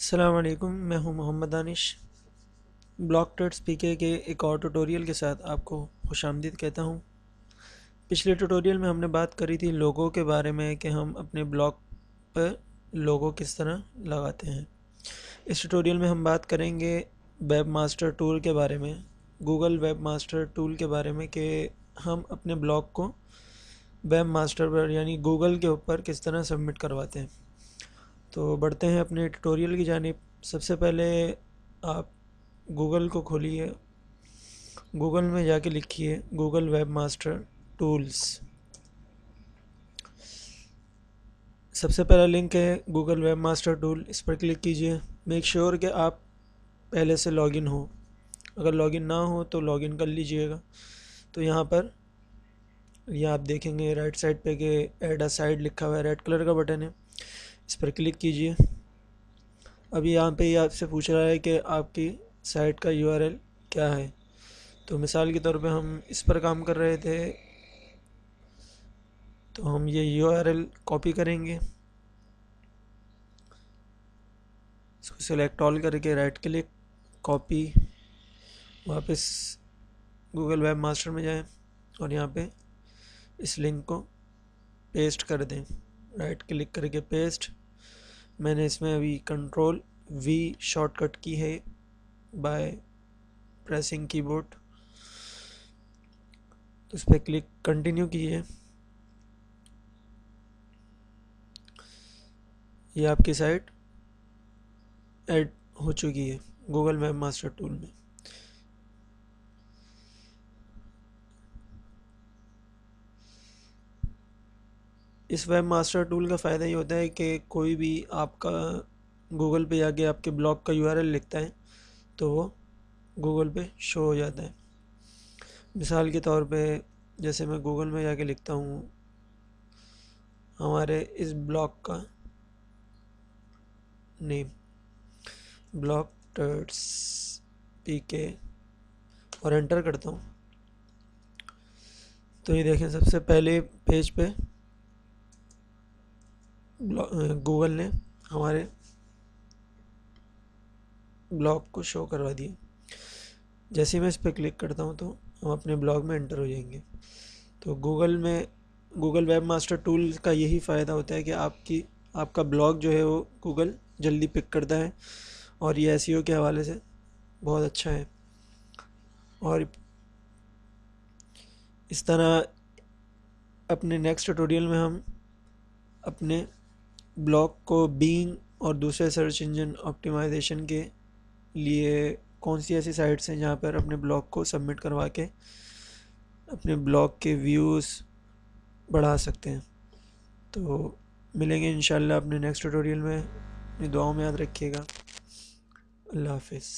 अस्सलाम वालेकुम, मैं हूं मोहम्मद दानिश। ब्लॉक ट्रेड्स पीके के एक और ट्यूटोरियल के साथ आपको खुशामदीद कहता हूं। पिछले ट्यूटोरियल में हमने बात करी थी लोगों के बारे में कि हम अपने ब्लॉग पर लोगो किस तरह लगाते हैं। इस ट्यूटोरियल में हम बात करेंगे वेब मास्टर टूल के बारे में, गूगल वेब मास्टर टूल के बारे में कि हम अपने ब्लॉग को वेब मास्टर पर यानी गूगल के ऊपर किस तरह सबमिट करवाते हैं। तो बढ़ते हैं अपने ट्यूटोरियल की जानिब। सबसे पहले आप गूगल को खोलिए, गूगल में जाके लिखिए गूगल वेब मास्टर टूल्स। सबसे पहला लिंक है गूगल वेब मास्टर टूल, इस पर क्लिक कीजिए। मेक श्योर कि आप पहले से लॉगिन हो, अगर लॉगिन ना हो तो लॉगिन कर लीजिएगा। तो यहाँ पर यह आप देखेंगे राइट साइड पे कि ऐड अ साइट लिखा हुआ है, रेड कलर का बटन है, इस पर क्लिक कीजिए। अभी यहाँ पे ये आपसे पूछ रहा है कि आपकी साइट का यूआरएल क्या है। तो मिसाल के तौर पे हम इस पर काम कर रहे थे, तो हम ये यूआरएल कॉपी करेंगे, इसको सिलेक्ट ऑल करके राइट क्लिक, कॉपी, वापस गूगल वेब मास्टर में जाएं और यहाँ पे इस लिंक को पेस्ट कर दें, राइट क्लिक करके पेस्ट। मैंने इसमें अभी कंट्रोल वी शॉर्टकट की है बाय प्रेसिंग कीबोर्ड, तो इस पर क्लिक कंटिन्यू कीजिए। ये आपकी साइट ऐड हो चुकी है गूगल वेब मास्टर टूल में। इस वेब मास्टर टूल का फ़ायदा ये होता है कि कोई भी आपका गूगल पे जाके आपके ब्लॉग का यूआरएल लिखता है तो वो गूगल पे शो हो जाता है। मिसाल के तौर पे जैसे मैं गूगल में जाके लिखता हूँ हमारे इस ब्लॉग का नेम, ब्लॉग ट्रेड्स पीके, और एंटर करता हूँ, तो ये देखें सबसे पहले पेज पे गूगल ने हमारे ब्लॉग को शो करवा दिया। जैसे ही मैं इस पर क्लिक करता हूँ तो हम अपने ब्लॉग में एंटर हो जाएंगे। तो गूगल वेब मास्टर टूल का यही फ़ायदा होता है कि आपका ब्लॉग जो है वो गूगल जल्दी पिक करता है, और ये एसईओ के हवाले से बहुत अच्छा है। और इस तरह अपने नेक्स्ट ट्यूटोरियल में हम अपने ब्लॉग को बिंग और दूसरे सर्च इंजन ऑप्टिमाइजेशन के लिए कौन सी ऐसी साइट्स हैं जहाँ पर अपने ब्लॉग को सबमिट करवा के अपने ब्लॉग के व्यूज़ बढ़ा सकते हैं। तो मिलेंगे इंशाल्लाह अपने नेक्स्ट ट्यूटोरियल में। अपनी दुआओं में याद रखिएगा। अल्लाह हाफिज़।